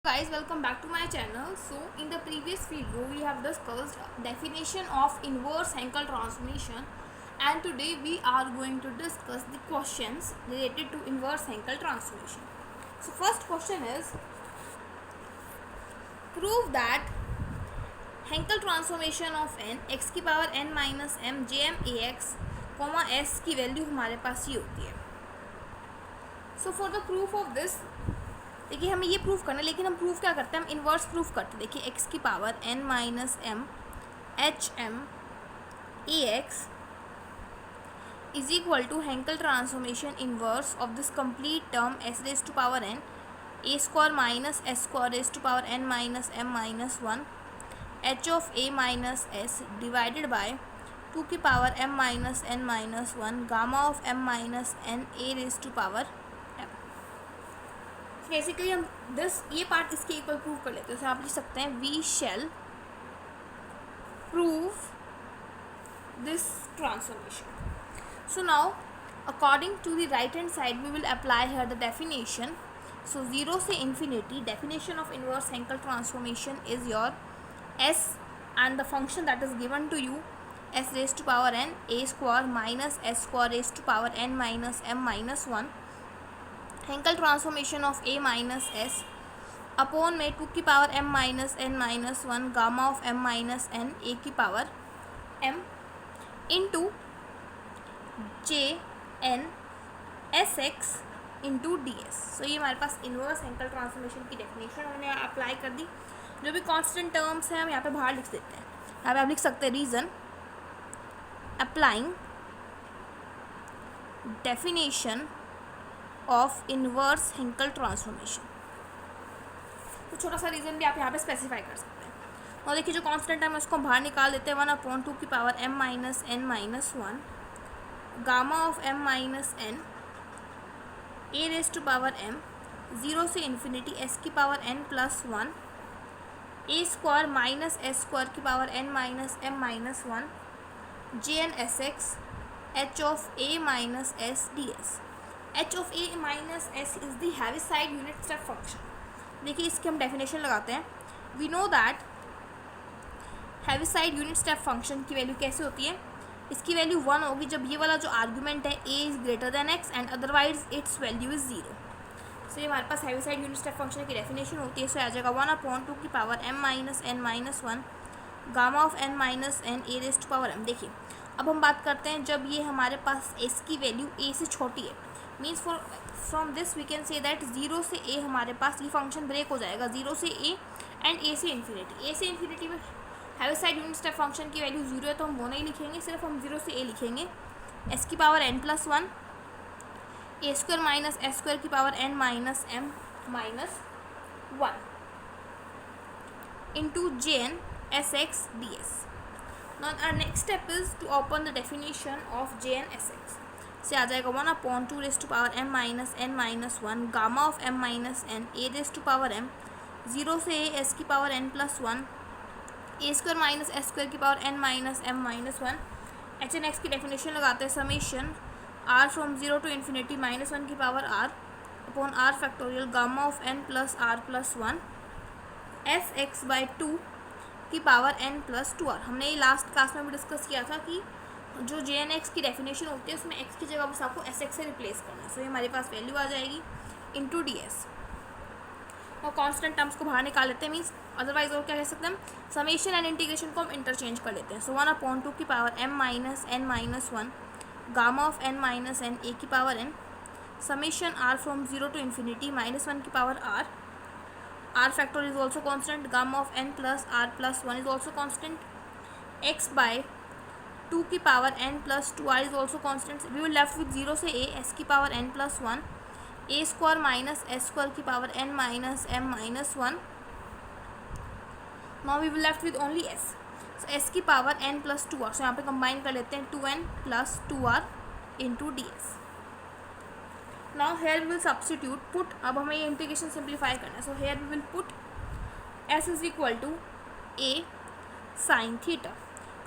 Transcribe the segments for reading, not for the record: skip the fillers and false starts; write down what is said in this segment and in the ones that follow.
Guys, welcome back to my channel. So in the previous video we have discussed definition of inverse Hankel transformation, and today we are going to discuss the questions related to inverse Hankel transformation. So first question is, prove that Hankel transformation of n x की power n minus m j m a x comma s की value हमारे पास ये होती है. So for the proof of this, देखिए हमें ये प्रूफ करना है, लेकिन हम प्रूफ क्या करते हैं, हम इन्वर्स प्रूफ करते हैं. देखिए x की power n minus m h m a x is equal to Hankel transformation inverse of this complete term s raise to power n a square minus s square raise to power n minus m minus one h of a minus s divided by 2 की power m minus n minus one gamma of m minus n a raise to power m. Basically हम ये part इसके equal prove कर लेते हैं. तो आप लिख सकते हैं we shall prove this transformation. So now according to the right hand side we will apply here the definition. So 0 से infinity definition of inverse Hankel transformation is your s and the function that is given to you s raised to power n a square minus s square raised to power n minus m minus 1 Hankel transformation of a minus s upon में 2 की power m minus n minus 1 gamma of m minus n a की power m into j n s x into ds. सो ये हमारे पास inverse Hankel transformation की definition हमने apply कर दी. जो भी कांस्टेंट टर्म्स हैं हम यहाँ पे बाहर लिख देते हैं. यहाँ पे आप लिख सकते हैं reason applying definition of inverse Hankel transformation. तो छोटा सा रीज़न भी आप यहाँ पे स्पेसिफाई कर सकते हैं. और देखिए जो कांस्टेंट टर्म है उसको हम बाहर निकाल देते हैं. 1/2 की power m minus n minus one gamma of m minus n a raise to power m 0 से इन्फिनिटी s की power n plus one a square minus s square की power n minus m minus one j n s x h of a minus s d s. H of a minus s is the Heaviside unit step function. देखिए इसकी हम definition लगाते हैं. We know that Heaviside unit step function की value कैसे होती है. इसकी वैल्यू 1 होगी जब ये वाला जो आर्ग्यूमेंट है a is greater than x and otherwise its value is 0. So ये हमारे पास हैविसाइड यूनिट स्टेप फंक्शन की डेफिनेशन होती है. सो आ जाएगा 1/2 की power m minus n minus one gamma of n minus n a raise to power m. देखिए अब हम बात करते हैं जब ये हमारे पास s की वैल्यू a से छोटी है. Means from this we can say that 0 से a हमारे पास ये फंक्शन ब्रेक हो जाएगा. 0 से a एंड a से इन्फिनिटी. a से इन्फिनिटी में हैविसाइड यूनिट स्टेप फंक्शन की वैल्यू 0 है तो हम वो नहीं लिखेंगे, सिर्फ हम 0 से a लिखेंगे. s की power n plus one a square minus s square की power n minus m minus one into J n s x d s. Now our next step is to open the definition of J n s x. से आ जाएगा 1/2 raise to power m minus n minus one gamma of m minus n a raise to power m 0 से a s की power n plus one a square minus s square की power n minus m minus one. H n x की definition लगाते हैं summation r from 0 to infinity minus one की power r upon r factorial gamma of n plus r plus one s x by 2 की power n plus 2r. हमने ये last class में भी discuss किया था कि जो जे एन एक्स की डेफिनेशन होती है उसमें x की जगह बस आपको एस एक्स से रिप्लेस करना है. सो ये हमारे पास वैल्यू आ जाएगी इंटू डी एस. और कॉन्स्टेंट टर्म्स को बाहर निकाल लेते हैं. मीन्स अदरवाइज और क्या कह सकते हैं हम, समेशन एंड इंटीग्रेशन को हम इंटरचेंज कर लेते हैं. सो 1/2 की power m minus n minus one gamma of n minus n a की power n summation r from 0 to infinity minus one की power r factor is also constant gamma of n plus r plus one is also constant x by 2 की power n plus 2r is also constant. We will left with 0 से a s की power n plus one a square minus s square की power n minus m minus one. Now we will left with only s. So s की power n plus 2r. So यहाँ पे combine कर लेते हैं 2n plus 2r into d s. Now here we will substitute put. अब हमें ये integration simplify करना है. So here we will put s is equal to a sine theta.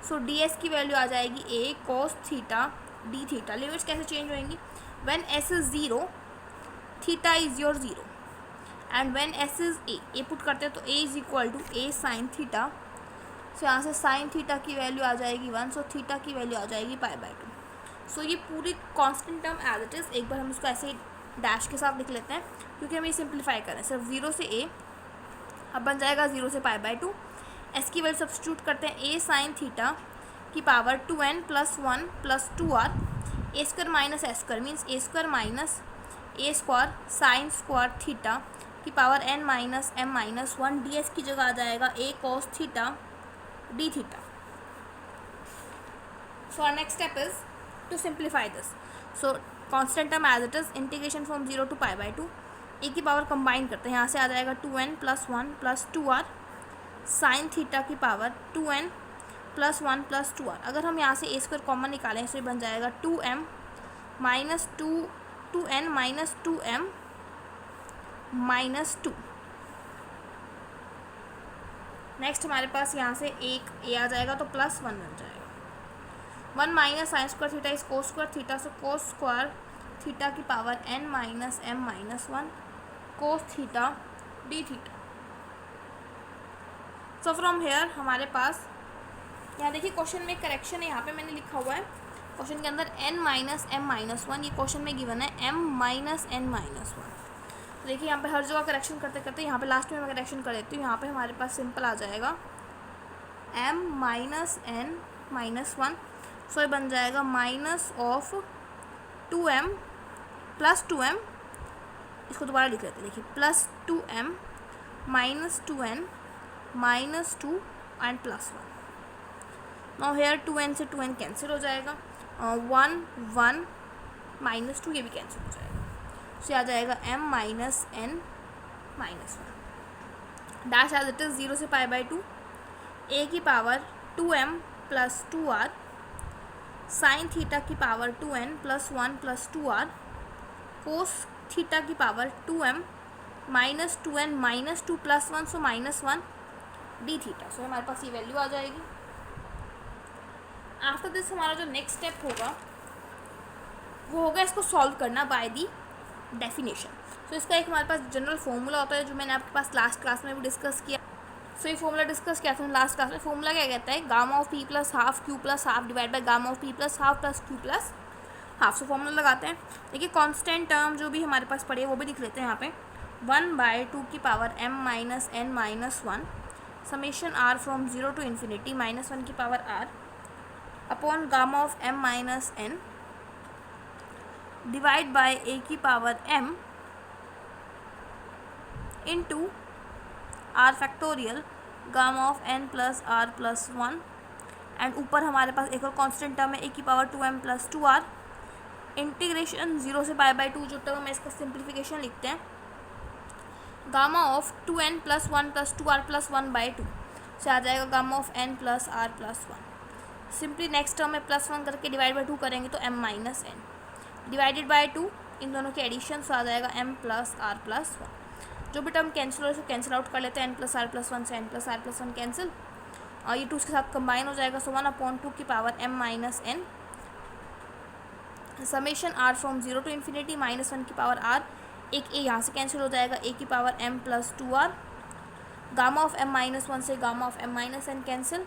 So d s की वैल्यू आ जाएगी a cos theta d theta. Limits कैसे change होंगी, when s is 0 theta is your 0 and when s is a put करते हैं तो a is equal to a sine theta. So यहाँ से साइन थीटा की वैल्यू आ जाएगी 1, सो थीटा की वैल्यू आ जाएगी π/2। सो ये पूरी constant term as it is, एक बार हम इसको ऐसे ही डैश के साथ लिख लेते हैं क्योंकि हम ये सिंप्लीफाई करें। सिर्फ 0 से a, अब बन जाएगा 0 से π/2। एस की वैल्यू सब्स्टिट्यूट करते हैं, a साइन थीटा की power 2n + 1 + 2r a square minus s square means a square minus a square sine square theta की power n minus m minus 1 ds की जगह आ जाएगा a cos theta d theta. So our next step is to simplify this. So constant term as it is, integration from 0 to π/2, a की power combine करते हैं, यहाँ से आ जाएगा 2n + 1 + 2r साइन थीटा की पावर 2n + 1 + 2r। अगर हम यहाँ से a स्क्वायर कॉमन निकालें तो ये बन जाएगा 2n - 2m - 2। नेक्स्ट हमारे पास यहाँ से एक a आ जाएगा तो +1 बन जाएगा। 1 minus sine square theta is cos square theta, so cos square theta की power n - m - 1 cos theta d theta. So from here हमारे पास यहाँ देखिए क्वेश्चन में करेक्शन है, यहाँ पे मैंने लिखा हुआ है क्वेश्चन के अंदर n - m - 1, ये क्वेश्चन में गिवन है m - n - 1। तो देखिए यहाँ पे हर जगह करेक्शन करते करते यहाँ पे लास्ट में मैं करेक्शन कर देती हूँ। यहाँ पे हमारे पास सिंपल आ जाएगा m - n - 1, सो ये बन जाएगा -2m + 2m, इसको दोबारा लिख लेते हैं, देखिए +2m - 2n - 2 and +1। Now here 2n से 2n कैंसिल हो जाएगा, 1 1 -2 ये भी कैंसिल हो जाएगा, सो आ जाएगा m - n - 1 dash as it is 0 से π/2 a की power 2m + 2r sine theta की power 2n + 1 + 2r cos theta की power 2m - 2n - 2 + 1, so -1 d theta. So हमारे पास ये वैल्यू आ जाएगी। आफ्टर दिस हमारा जो नेक्स्ट स्टेप होगा वो होगा इसको सॉल्व करना बाय दी डेफिनेशन। सो इसका एक हमारे पास जनरल फॉर्मूला होता है जो मैंने आपके पास लास्ट क्लास में भी डिस्कस किया। सो ये फॉर्मूला डिस्कस किया था लास्ट क्लास में। फॉर्मूला क्या कहता है, gamma of p + ½ q + ½ divide by gamma of p + ½ + q + ½। So formula लगाते हैं, देखिए कांस्टेंट टर्म जो भी हमारे पास पड़ी है वो भी लिख लेते हैं यहाँ पे। 1/2 की power m - n - 1 summation r from 0 to infinity -1 की power r upon gamma of m - n divide by a की power m into r factorial gamma of n + r + 1 and ऊपर हमारे पास एक और कांस्टेंट टर्म है a की power 2m + 2r integration 0 से π/2 जो टर्म है इसका सिंप्लीफिकेशन लिखते हैं, गामा ऑफ 2n + 1 + 2r + 1/2 से आ जाएगा gamma of n + r + 1। Simply next term में +1 करके डिवाइड बाय 2 करेंगे तो m - n डिवाइडेड बाय 2, इन दोनों के एडिशन से आ जाएगा m + r + 1। जो भी टर्म कैंसिल हो उसको कैंसिल आउट कर लेते हैं, n + r + 1 से n + r + 1 कैंसिल और ये 2 के साथ कंबाइन हो जाएगा, सो 1/2 की power m - n summation r from 0 to infinity -1 की पावर r, एक a यहाँ से कैंसिल हो जाएगा, a की power m + 2r gamma of m - 1 से gamma of m - n cancel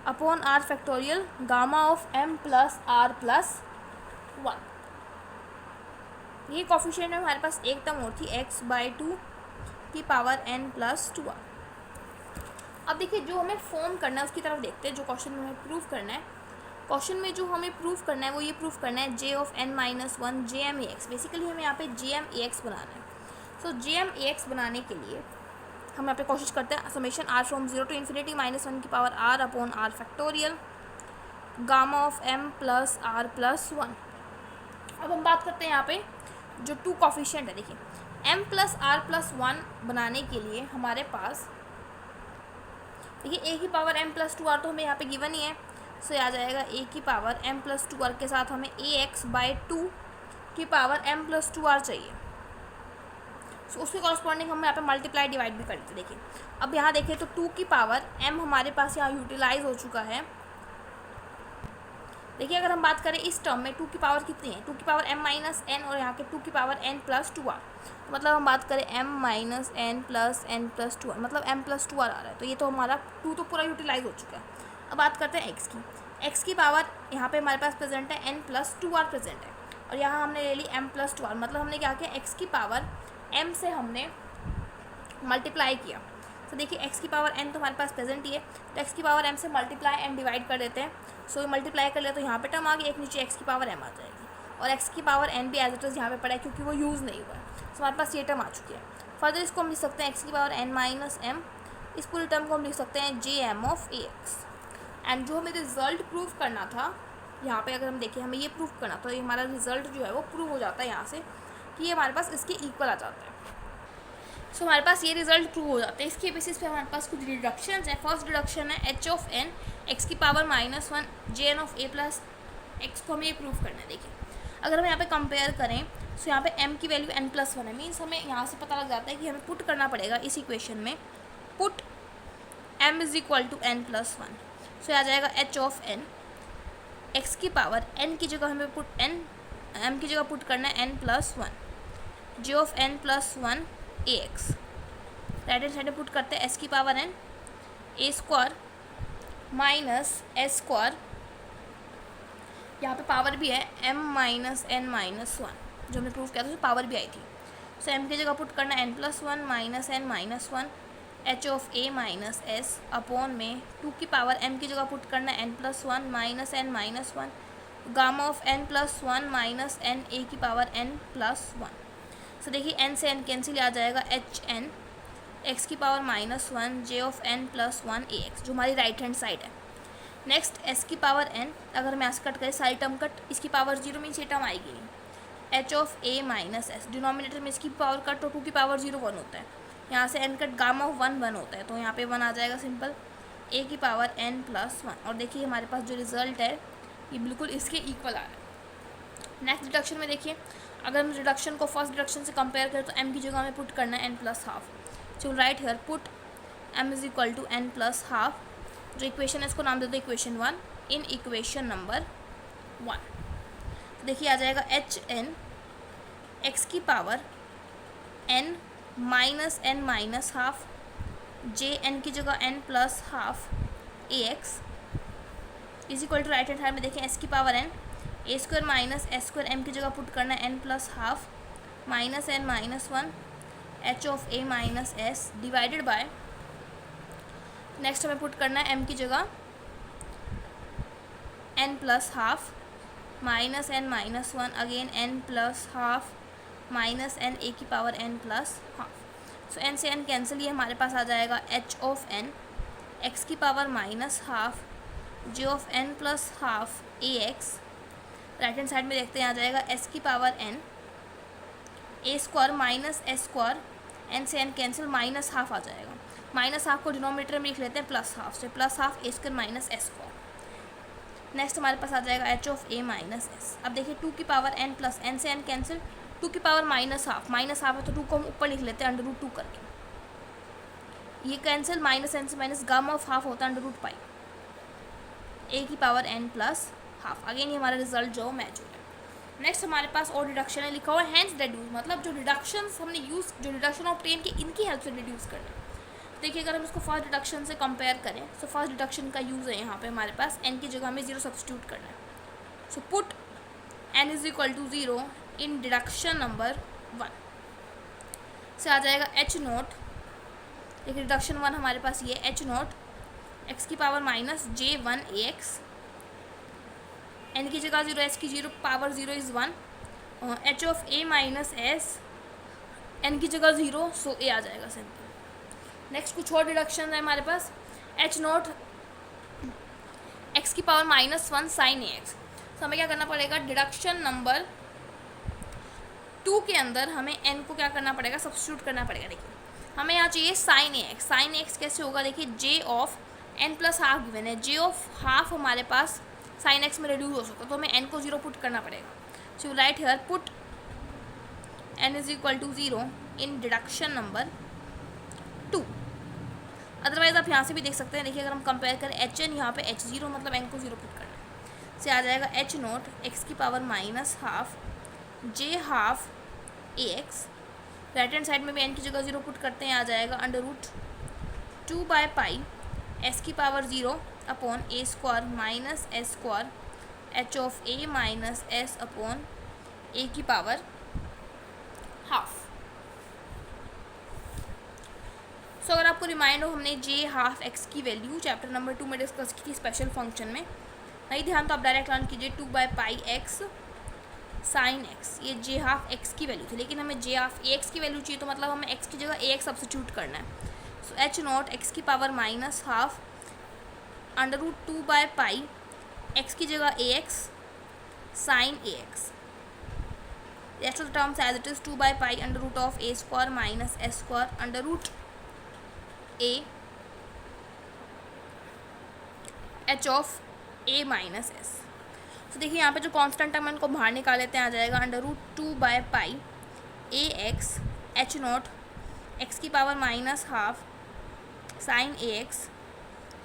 upon r factorial gamma of m + r + 1। ये coefficient में हमारे पास एक टर्म और थी x/2 की पावर n + 2r। अब देखिए जो हमें फॉर्म करना है उसकी तरफ देखते हैं, जो क्वेश्चन में हमें प्रूव करना है। क्वेश्चन में जो हमें प्रूव करना है वो ये प्रूव करना है j of n - 1 jm(ax)। Basically हमें यहाँ पे jm(ax) बनाना है। सो jm(ax) बनाने के लिए हम यहाँ पे कोशिश करते हैं summation r from 0 to infinity -1 की power r upon r factorial gamma of m + r + 1। अब हम बात करते हैं यहाँ पे जो 2 कोफिशिएंट है, देखिए m + r + 1 बनाने के लिए हमारे पास देखिए a की पावर m + 2r तो हमें यहाँ पे गिवन ही है, सो आ जाएगा a की पावर m + 2r के साथ हमें ax/2 की पावर m + 2r चाहिए। सो उसके कॉरस्पॉन्डिंग हम यहाँ पे मल्टीप्लाई डिवाइड भी कर देते। देखिए अब यहाँ देखें तो 2 की पावर m हमारे पास यहाँ यूटिलाइज हो चुका है, देखिए अगर हम बात करें इस टर्म में 2 की पावर कितनी है, 2 की पावर m माइनस n और यहाँ के 2 की पावर n प्लस 2r, तो मतलब हम बात करें m माइनस n प्लस2r, मतलब m प्लस 2r आ रहा है, तो ये तो हमारा 2 तो पूरा यूटिलाइज हो चुका है। अब बात करते हैं x की पावर यहाँ पे हमारे पास प्रेजेंट है n प्लस 2r प्रेजेंट है, और यहाँ हमने ले ली m प्लस 2r, मतलब हमने क्या किया, x की पावर m से हमने मल्टीप्लाई किया। तो देखिए x की पावर n तो हमारे पास प्रेजेंट ही है, तो x की पावर m से मल्टीप्लाई एंड डिवाइड कर देते हैं। सो ये मल्टीप्लाई कर लिया तो यहाँ पे टर्म आ गई, एक नीचे x की पावर m आ जाएगी, और x की पावर n भी एज इट इज़ यहाँ पे पड़ा है क्योंकि वो यूज़ नहीं हुआ है। तो हमारे पास ये टर्म आ चुकी है। फर्दर इसको हम लिख सकते हैं x की पावर n माइनस m, इस पूरी टर्म को हम लिख सकते हैं jm ऑफ ax। एंड जो हमें रिजल्ट प्रूव करना था, यहाँ पे अगर हम देखें हमें ये प्रूव करना, तो ये हमारा रिजल्ट जो है वो प्रूव हो जाता है यहाँ से कि ये हमारे पास इसके इक्वल आ जाता है। सो हमारे पास ये रिजल्ट प्रूव हो जाते हैं। इसके बेसिस पे हमारे पास कुछ डिडक्शन है। फर्स्ट डिडक्शन है h ऑफ n x की power minus 1 jn of a plus x को हमें ये प्रूव करना है। देखिए अगर हम यहाँ पे कंपेयर करें तो यहाँ पे m की वैल्यू n प्लस 1 है, मीन्स हमें यहाँ से पता लग जाता है कि हमें पुट करना पड़ेगा इस इक्वेशन में, put m is equal to n plus 1। So आ जाएगा h ऑफ n x की पावर n की जगह हमें पुट m की जगह पुट करना है n plus 1, j of n plus 1 ax। Right hand side में पुट करते हैं s की power n a square minus s square, यहाँ पे पावर भी है m माइनस n माइनस 1, जो हमने प्रूव किया था उसमें पावर भी आई थी। सो m की जगह पुट करना n plus 1 minus n minus 1 h of a minus s upon में 2 की पावर m की जगह पुट करना n plus 1 minus n minus 1 gamma of n plus 1 minus n a की पावर n प्लस 1। सो देखिए n से n cancel आ जाएगा, h N x की power minus 1 j of n plus 1 ax, जो हमारी राइट हैंड साइड है। Next s की power n, अगर हम ऐसे कट करें सारी टर्म कट, इसकी पावर 0 मीन्स ये टर्म आएगी नहीं, h of a minus s, denominator में इसकी पावर कट तो 2 की पावर 0 1 होता है, यहाँ से n कट गामा ऑफ 1 1 होता है, तो यहाँ पे 1 आ जाएगा सिंपल, a की पावर n प्लस 1। और देखिए हमारे पास जो रिजल्ट है ये बिल्कुल इसके इक्वल आ रहा है। नेक्स्ट डिडक्शन में देखिए अगर हम डिडक्शन को फर्स्ट डिडक्शन से कंपेयर करें तो m की जगह हमें पुट करना है n plus half. So right here put m is equal to n plus half, जो इक्वेशन है इसको नाम दे दो इक्वेशन 1 इन इक्वेशन नंबर 1। देखिए आ जाएगा एच एन एक्स की power n minus n minus half, j n की जगह n plus half a x is equal to right hand side में देखें s की power n a square minus s square m की जगह put करना है n plus half minus n minus 1 h of a minus s divided by, next हमें put करना है m की जगह n plus half minus n minus 1 again n plus half minus n a की पावर n प्लस हाफ। सो n से n cancel, ये हमारे पास आ जाएगा h ऑफ n x की power minus half j of n plus half a x. Right hand side में देखते हैं आ जाएगा s की power n a square minus s square, n से n कैंसिल, माइनस हाफ आ जाएगा, माइनस हाफ को डिनोमिनेटर में लिख लेते हैं प्लस हाफ, से plus half a square minus s square. Next हमारे पास आ जाएगा h of a minus s. अब देखिए 2 की पावर n प्लस n से n कैंसिल, 2 की पावर माइनस हाफ है तो 2 को हम ऊपर लिख लेते हैं अंडर रूट 2 करके, ये कैंसिल, माइनस n से माइनस, गामा ऑफ हाफ होता है अंडर रूट पाई, a की power n plus half. Again ये हमारा रिजल्ट जो मैच हो रहा है। नेक्स्ट हमारे पास और डिडक्शन है, लिखा हुआ है हैंस रिड्यूस, मतलब जो डिडक्शंस हमने यूज़, जो डिडक्शन ऑब्टेन की, इनकी हेल्प से रिड्यूस करना है। देखिए अगर हम इसको फर्स्ट डिडक्शन से कंपेयर करें तो फर्स्ट डिडक्शन का यूज़ है यहाँ पे हमारे पास n की जगह हमें 0 सब्स्टिट्यूट करना है। So put n is equal to 0 in deduction number 1 से आ जाएगा h नोट, देखिए डिडक्शन 1 हमारे पास ये h नोट x की power minus j1 ax, n की जगह 0 s की 0 power 0 is 1, h of a minus s, n की जगह 0, सो a आ जाएगा सिंपल। नेक्स्ट कुछ और डिडक्शन है हमारे पास, h नोट x की power minus 1 sine a x. तो हमें क्या करना पड़ेगा, डिडक्शन नंबर 2 के अंदर हमें n को क्या करना पड़ेगा, सब्स्टिट्यूट करना पड़ेगा। देखिए हमें यहाँ चाहिए sign a x, sine a x कैसे होगा, देखिए j of n plus half given है, j ऑफ हाफ हमारे पास साइन एक्स में रिड्यूस हो सकता है, तो हमें n को 0 पुट करना पड़ेगा। So right here put n is equal to 0 in deduction number 2। Otherwise आप यहाँ से भी देख सकते हैं, देखिए अगर हम कंपेयर करें एच एन, यहाँ पे h0 मतलब n को 0 पुट करना है। से आ जाएगा एच नोट एक्स की power minus half J half a x, right hand side में भी एन की जगह 0 पुट करते हैं, आ जाएगा अंडर रूट 2/पाई एस की power 0 upon a square minus s square h of a minus s upon a की पावर हाफ। सो अगर आपको रिमाइंड हो, हमने जे हाफ एक्स की वैल्यू चैप्टर नंबर 2 में डिस्कस की थी स्पेशल फंक्शन में, नहीं ध्यान तो आप डायरेक्ट लर्न कीजिए 2/पाई एक्स साइन एक्स, ये जे हाफ एक्स की वैल्यू थी, लेकिन हमें जे हाफ ए एक्स की वैल्यू चाहिए, तो मतलब हमें एक्स की जगह ए एक्स सब्सिट्यूट करना है। सो एच नॉट एक्स की power minus half under root 2/पाई एक्स की जगह a x sine a x, rest of the terms as it is 2/पाई under root of a square minus s square under root a h of a minus s. तो देखिए यहाँ पे जो constant term है उनको बाहर निकाल लेते हैं, आ जाएगा अंडर रूट 2/पाई a x h not x की power minus half sine a x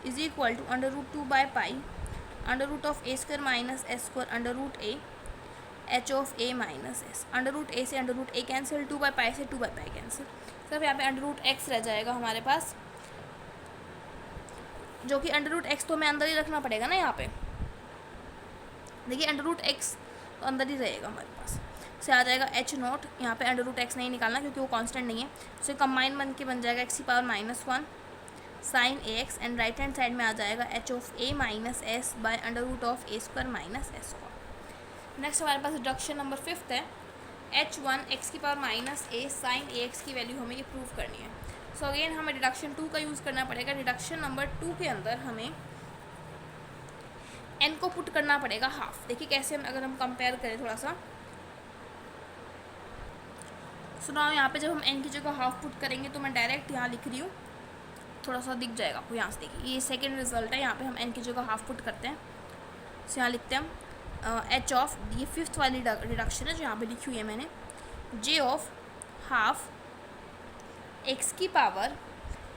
is equal to under root 2/पाई under root of a square minus s square under root a h of a minus s. Under root a से under root a cancel, 2/पाई से 2/पाई cancel, सिर्फ यहाँ पे under root x रह जाएगा हमारे पास, जो कि अंडर रूट एक्स तो हमें अंदर ही रखना पड़ेगा ना। यहाँ पे देखिए अंडर रूट एक्स तो अंदर ही रहेगा हमारे पास, से आ जाएगा एच नॉट, यहाँ पे अंडर रूट एक्स नहीं निकालना क्योंकि वो कांस्टेंट नहीं है, सो कंबाइन बन के बन जाएगा एक्स की power -1 sine a x, and right hand side में आ जाएगा h of a minus s by under root of a square minus s square. Next हमारे पास रिडक्शन नंबर 5 है, h1 एक्स की power minus a sine a x की value हमें ये प्रूव करनी है। सो अगेन हमें रिडक्शन 2 का यूज़ करना पड़ेगा। रिडक्शन नंबर 2 के अंदर हमें n को पुट करना पड़ेगा हाफ। देखिए कैसे अगर हम कंपेयर करें थोड़ा सा, सो नाउ यहाँ पे जब हम n की जगह हाफ पुट करेंगे तो मैं डायरेक्ट यहाँ लिख रही हूँ, थोड़ा सा दिख जाएगा आपको, यहाँ से देखिए ये सेकेंड रिजल्ट है, यहाँ पे हम n की जगह हाफ पुट करते हैं, सो यहाँ लिखते हैं हम एच ऑफ, ये 5th वाली रिडक्शन है जो यहाँ पे लिखी हुई है मैंने, जे ऑफ हाफ एक्स की पावर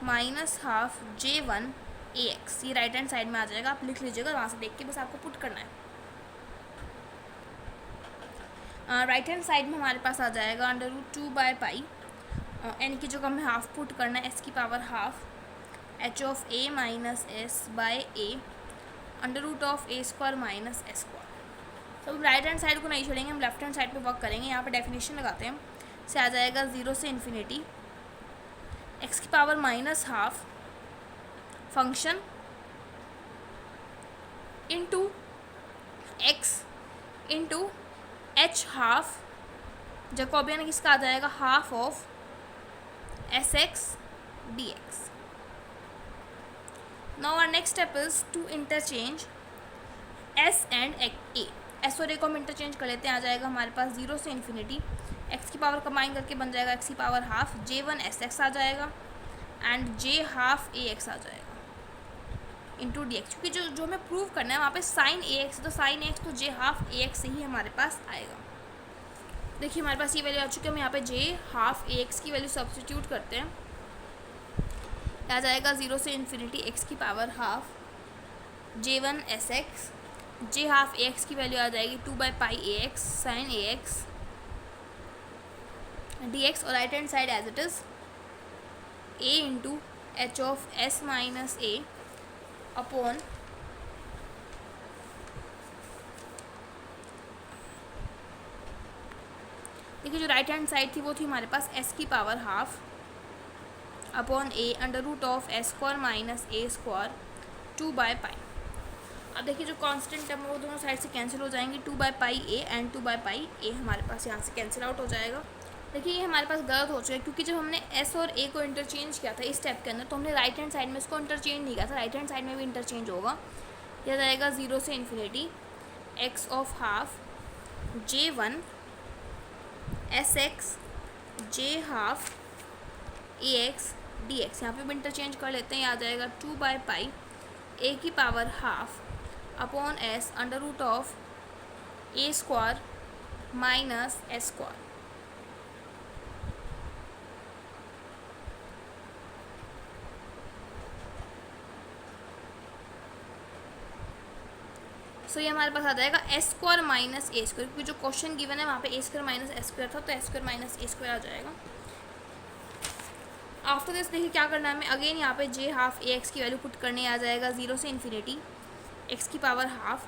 माइनस हाफ J1 ए एक्स, ये राइट हैंड साइड में आ जाएगा, आप लिख लीजिएगा, वहाँ से देख के बस आपको पुट करना है। राइट हैंड साइड में हमारे पास आ जाएगा अंडर रूट 2/पाई एन की जगह हमें हाफ पुट करना है, एस की power half h of a minus s by a under root of a square minus s square. तो हम राइट हैंड साइड को नहीं छोड़ेंगे, हम लेफ्ट हैंड साइड पे वर्क करेंगे। यहाँ पे डेफिनेशन लगाते हैं, से आ जाएगा 0 से इन्फिनिटी एक्स की power minus half function into x into h half Jacobian किसका आ जाएगा half of s x d x. Now our next step is to interchange s and a. S और ए को हम इंटरचेंज कर लेते हैं, आ जाएगा हमारे पास 0 से इन्फिनिटी एक्स की पावर कंबाइन करके बन जाएगा एक्स की power half J1 s x आ जाएगा and j half a x आ जाएगा इंटू डी एक्स, क्योंकि जो हमें प्रूव करना है वहाँ पे साइन ए एक्स, तो साइन ए एक्स तो जे हाफ ए एक्स से ही हमारे पास आएगा। देखिए हमारे पास ये वैल्यू आ चुकी है, हम यहाँ पे जे हाफ ए एक्स की वैल्यू सब्स्टिट्यूट करते हैं, आ जाएगा 0 से इन्फिनिटी एक्स की power half J1 s x, j half a x की वैल्यू आ जाएगी 2/पाई a x sine a x d x, और right hand side as it is a into h of s minus a upon देखिए जो right hand side थी वो थी हमारे पास एस की power half upon a under root of s square minus a square 2/पाई। अब देखिए जो कांस्टेंट टर्म है वो दोनों साइड से कैंसिल हो जाएंगी, 2/पाई ए एंड 2/पाई ए हमारे पास यहाँ से कैंसिल आउट हो जाएगा। देखिए ये हमारे पास गलत हो चुका है, क्योंकि जब हमने एस और ए को इंटरचेंज किया था इस स्टेप के अंदर, तो हमने राइट हैंड साइड में इसको इंटरचेंज नहीं किया था, राइट हैंड साइड में भी इंटरचेंज होगा। यह जाएगा 0 से infinity x of half J1 s x j half a x d x, यहाँ पर भी इंटरचेंज कर लेते हैं, आ जाएगा 2/पाई ए की power half upon s under root of a square minus s square. So ये हमारे पास आ जाएगा s square minus a square, क्योंकि जो क्वेश्चन गिवन है वहाँ पे a square minus s square था, तो s square minus a square आ जाएगा। आफ्टर दिस देखिए क्या करना है हमें, अगेन यहाँ पे जे हाफ ए एक्स की वैल्यू पुट करने आ जाएगा 0 से इन्फिनिटी एक्स की power half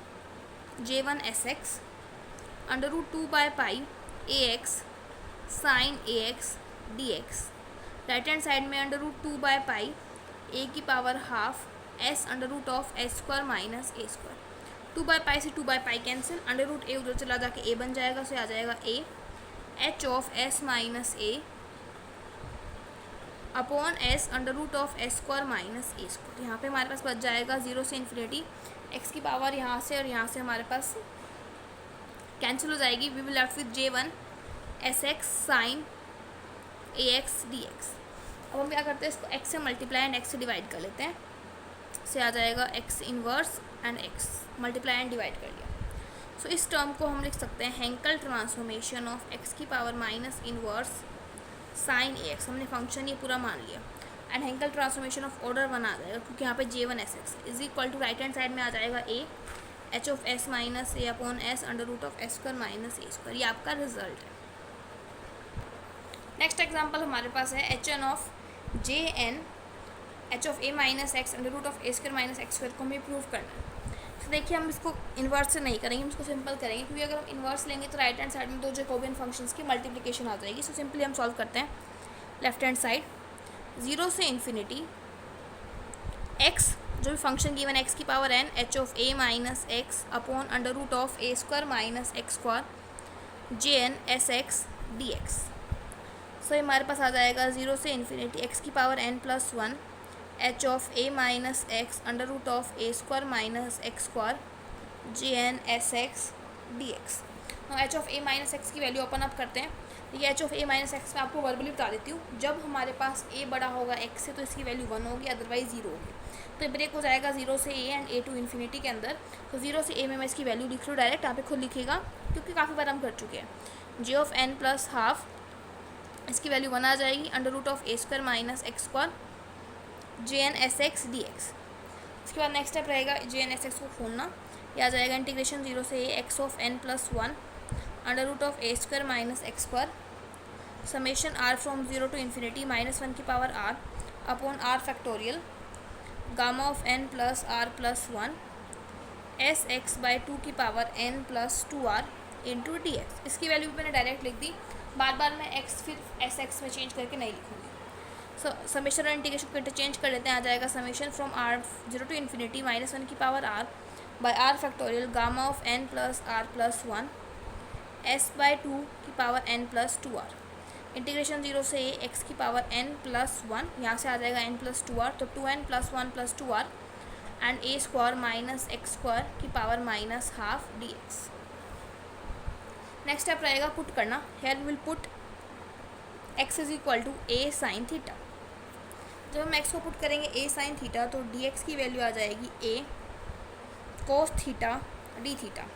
J1 s x under root 2 by pi a x sine a x d x. Right hand side में under root 2 by pi a की power half s under root of s square minus a square. 2 by pi से 2 by pi cancel, under root a उधर चला जाके a बन जाएगा, so आ जाएगा a h of s minus a upon s under root of s square minus a square. यहाँ पे हमारे पास बच जाएगा 0 से इन्फिनिटी एक्स की पावर यहाँ से और यहाँ से हमारे पास कैंसिल हो जाएगी। We will left with J1 s x sine a x d x. अब हम क्या करते हैं, इसको x से मल्टीप्लाई एंड x से डिवाइड कर लेते हैं, से आ जाएगा x inverse and x multiply and divide कर लिया। सो इस टर्म को हम लिख सकते हैं हेंकल ट्रांसफॉर्मेशन ऑफ x की power minus inverse sine a x. हमने फंक्शन ये पूरा मान लिया and Hankel transformation of order 1 आ जाएगा, क्योंकि यहाँ पे J1 s x is equal to right hand side में आ जाएगा a h of s minus a upon s under root of s square minus a square. ये आपका रिजल्ट है। नेक्स्ट एग्जाम्पल हमारे पास है H N of J n h of a minus x under root of a square minus x square को हमें prove करना है। तो देखिए हम इसको इन्वर्स से नहीं करेंगे, हम इसको सिंपल करेंगे, क्योंकि अगर हम इन्वर्स लेंगे तो राइट हैंड साइड में दो जैकोबियन फंक्शंस की मल्टीप्लिकेशन आ जाएगी। सो सिंपली हम सॉल्व करते हैं। लेफ्ट हैंड साइड 0 से इन्फिनिटी एक्स जो भी फंक्शन गिवन एक्स की power n h of a minus x upon under root of a square minus x square J n s x d x. So हमारे पास आ जाएगा 0 से infinity x की power n plus 1 h of a minus x under root of a square minus x square J n s x d x. H of a minus x की value open up करते हैं। ये H of a minus x मैं आपको verbally बता देती हूँ। जब हमारे पास ए बड़ा होगा एक्स से तो इसकी वैल्यू 1 होगी, अदरवाइज 0 होगी। तो ब्रेक हो जाएगा 0 से a and a to infinity के अंदर। तो 0 से ए में मैं इसकी वैल्यू लिख लूँ डायरेक्ट, यहाँ पे खुद लिखेगा क्योंकि काफ़ी बार हम कर चुके हैं। J of n plus half इसकी वैल्यू 1 आ जाएगी under root of a square minus x square J n s x d x. इसके बाद नेक्स्ट स्टेप रहेगा जे एन एस एक्स को खोलना। यह आ जाएगा इंटीग्रेशन 0 से a x of n plus 1 under root of a square minus x square summation r from 0 to infinity minus 1 की power r upon r factorial gamma of n plus r plus 1 s x by 2 की power n plus 2 r into d x. इसकी वैल्यू भी मैंने direct लिख दी, बार बार मैं x फिर S x में चेंज करके नहीं लिखूँगी। सो समेशन और इंटीग्रेशन को इंटरचेंज कर लेते हैं। आ जाएगा summation from r 0 to infinity minus 1 की power r by r factorial gamma of n plus r plus 1 s by 2 की power n plus 2 r integration 0 से ए एक्स की पावर एन प्लस 1, यहाँ से आ जाएगा एन प्लस 2 आर, तो 2n plus 1 plus 2 r and a square minus x square की power minus half d x. Next step रहेगा पुट करना। Here will put x is equal to a sine theta. जब हम x को put करेंगे a sine theta तो d x की value आ जाएगी a cos theta d theta.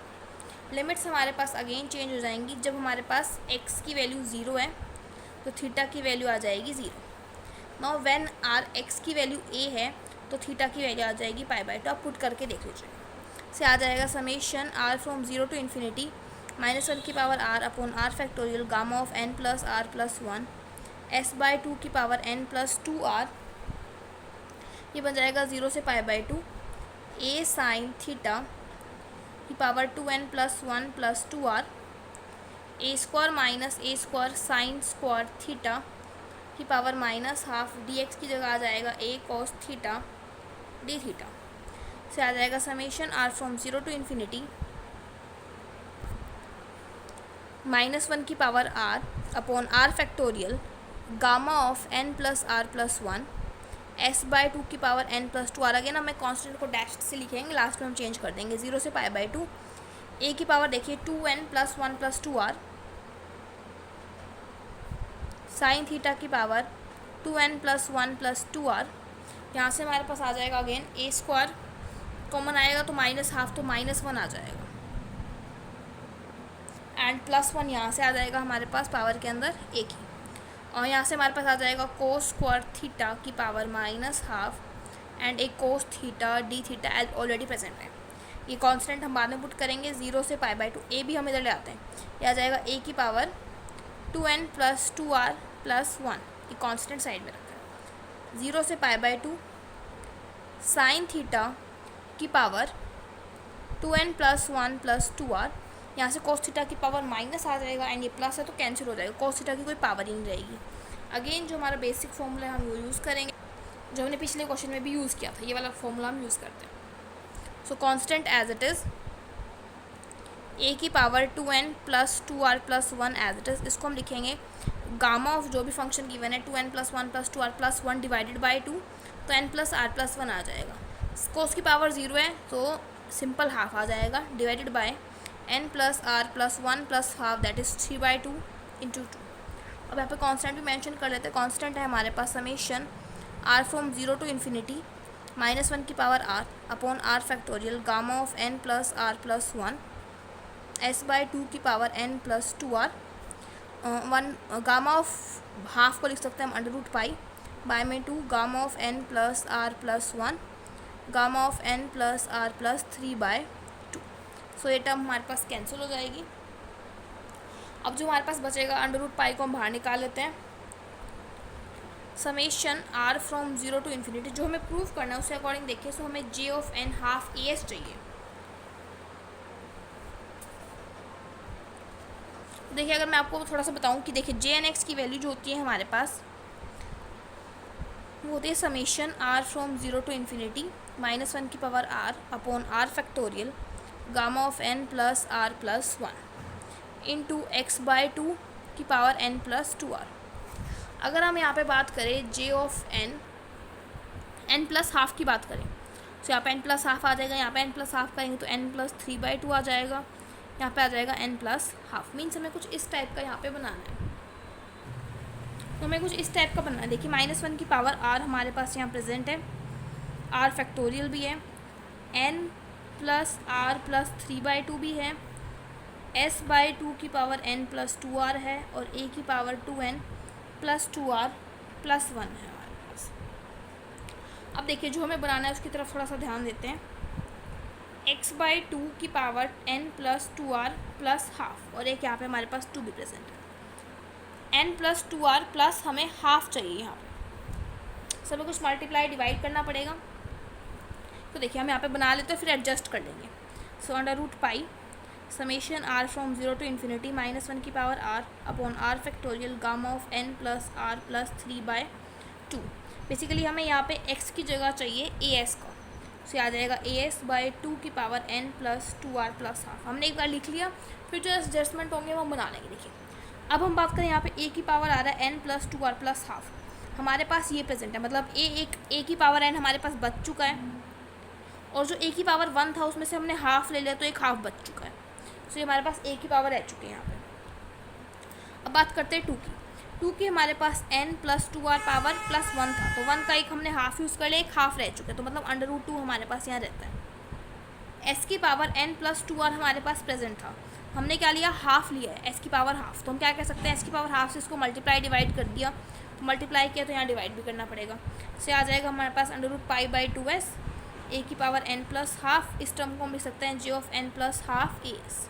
Limits हमारे पास अगेन चेंज हो जाएंगी। जब हमारे पास एक्स की वैल्यू 0 है तो थीटा की वैल्यू आ जाएगी 0। नाउ व्हेन आर एक्स की वैल्यू ए है तो थीटा की वैल्यू आ जाएगी पाई बाई 2। आप पुट करके देख लीजिए। से आ जाएगा summation r from 0 to infinity minus 1 की power r upon r factorial gamma of n plus r plus 1 s by 2 की पावर एन प्लस 2 आर। ये बन जाएगा 0 से pi by 2 a sine theta की power 2n plus 1 plus 2 r a square minus a square sine square theta की power minus half d x की जगह आ जाएगा a cos theta d theta. से आ जाएगा summation r from 0 to infinity minus 1 की power r upon r factorial gamma of n plus r plus 1 s by 2 की power n plus 2 r. Again हमें कॉन्स्टेंट को डैश से लिखेंगे, last में हम चेंज कर देंगे। 0 से पाई बाई 2 ए की पावर देखिए 2n plus 1 plus 2 r sine theta की power 2n plus 1 plus 2 r. यहाँ से हमारे पास आ जाएगा अगेन ए स्क्वायर कॉमन आएगा तो माइनस हाफ, तो माइनस 1 आ जाएगा एंड प्लस 1 यहाँ से आ जाएगा हमारे पास पावर के अंदर ए की। और यहाँ से हमारे पास आ जाएगा कोस स्क्वायर थीटा की power minus half and a cos theta d theta as already present है। ये कांस्टेंट हम बाद में पुट करेंगे, 0 से पाई बाई टू, ए भी हम इधर ले आते हैं, ये आ जाएगा ए की power 2n plus 2r plus 1, ये कांस्टेंट साइड में रखा है, 0 से pi by two sine theta की power 2n plus 1 plus 2r, यहाँ से कोस थीटा की पावर माइनस आ जाएगा एंड ये प्लस है तो कैंसिल हो जाएगा, कोस थीटा की कोई पावर ही नहीं रहेगी। अगेन जो हमारा बेसिक फॉर्मूला है हम वो यूज़ करेंगे, जो हमने पिछले क्वेश्चन में भी यूज़ किया था, ये वाला फॉर्मूला हम यूज़ करते हैं। So constant as it is a की power 2n plus 2r plus 1 as it is, इसको हम लिखेंगे गामा ऑफ जो भी फंक्शन गिवन है 2n plus 1 plus 2r plus 1 divided by 2, तो n प्लस r प्लस 1 आ जाएगा। कोस की पावर 0 है तो सिंपल हाफ आ जाएगा, divided by n plus r plus 1 plus half that is 3/2 into 2। अब यहाँ पे कांस्टेंट भी मेंशन कर लेते हैं। कांस्टेंट है हमारे पास summation r from 0 to infinity -1 की power r upon r factorial gamma of n plus r plus 1 s/2 की power n plus 2r 1 gamma of half को लिख सकते हैं हम अंडर रूट पाई बाय में 2 gamma of n plus r plus 1 gamma of n plus r plus 3/2। सो ये term हमारे पास cancel हो जाएगी। अब जो हमारे पास बचेगा अंडर रूट पाई को हम बाहर निकाल लेते हैं। Summation r from 0 to infinity, जो हमें प्रूव करना है उसके अकॉर्डिंग देखिए, सो हमें j of n half as चाहिए। देखिए अगर मैं आपको थोड़ा सा बताऊं कि देखिए जे एन एक्स की वैल्यू जो होती है हमारे पास वो होती है summation r from 0 to infinity -1 की power r upon r factorial gamma of n plus r plus 1 into x/2 की पावर n प्लस 2r। अगर हम यहाँ पे बात करें j of n plus half की बात करें, तो यहाँ पे n प्लस हाफ आ जाएगा, यहाँ पे n प्लस हाफ करेंगे तो n प्लस 3/2 आ जाएगा, यहाँ पे आ जाएगा n प्लस हाफ। मीन्स हमें कुछ इस टाइप का यहाँ पे बनाना है, तो हमें कुछ इस टाइप का बनना है। देखिए -1 की पावर r हमारे पास यहाँ प्रेजेंट है, r फैक्टोरियल भी है, n प्लस r प्लस 3/2 भी है, s/2 की पावर n प्लस 2r है और a की power 2n plus 2r plus 1 है हमारे पास। अब देखिए जो हमें बनाना है उसकी तरफ थोड़ा सा ध्यान देते हैं। x/2 की power n plus 2r plus half और एक यहाँ पे हमारे पास 2 भी प्रेजेंट है, n प्लस 2r प्लस हमें हाफ चाहिए यहाँ पे, सब कुछ मल्टीप्लाई डिवाइड करना पड़ेगा। तो देखिए हम यहाँ पे बना लेते हैं फिर एडजस्ट कर लेंगे। So under root pi summation r from 0 to infinity -1 की power r upon r factorial gamma of n plus r plus 3/2। Basically हमें यहाँ पे x की जगह चाहिए as का, सो आ जाएगा as/2 की power n plus 2r plus half. हमने एक बार लिख लिया, फिर जो एडजस्टमेंट होंगे वो हम बना लेंगे। देखिए अब हम बात करें यहाँ पे a की पावर आ रहा है n plus 2r plus half, हमारे पास ये प्रेजेंट है, मतलब a की पावर n हमारे पास बच चुका है और जो a की पावर 1 था उसमें से हमने हाफ ले लिया तो एक हाफ बच चुका है। सो ये हमारे पास a की पावर रह चुकी है यहाँ पे। अब बात करते हैं 2 की हमारे पास n plus 2r power plus 1 था, तो 1 का एक हमने हाफ यूज़ कर लिया, एक हाफ रह चुका है, तो मतलब अंडर रूट 2 हमारे पास यहाँ रहता है। s की पावर n प्लस 2r हमारे पास प्रेजेंट था, हमने क्या लिया, हाफ लिया है, s की पावर हाफ, तो हम क्या कह सकते हैं s की पावर हाफ से इसको मल्टीप्लाई डिवाइड कर दिया, तो मल्टीप्लाई किया तो यहाँ डिवाइड भी करना पड़ेगा। से आ जाएगा हमारे पास अंडर रूट पाई/2s a की पावर n प्लस हाफ, इस टर्म को हम लिख सकते हैं j of n plus half as।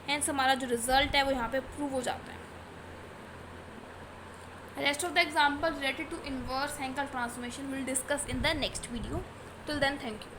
Hence हमारा जो रिजल्ट है वो यहाँ पे प्रूव हो जाता है। Rest of the example related to inverse Hankel transformation will discuss in the next video. Till then thank you.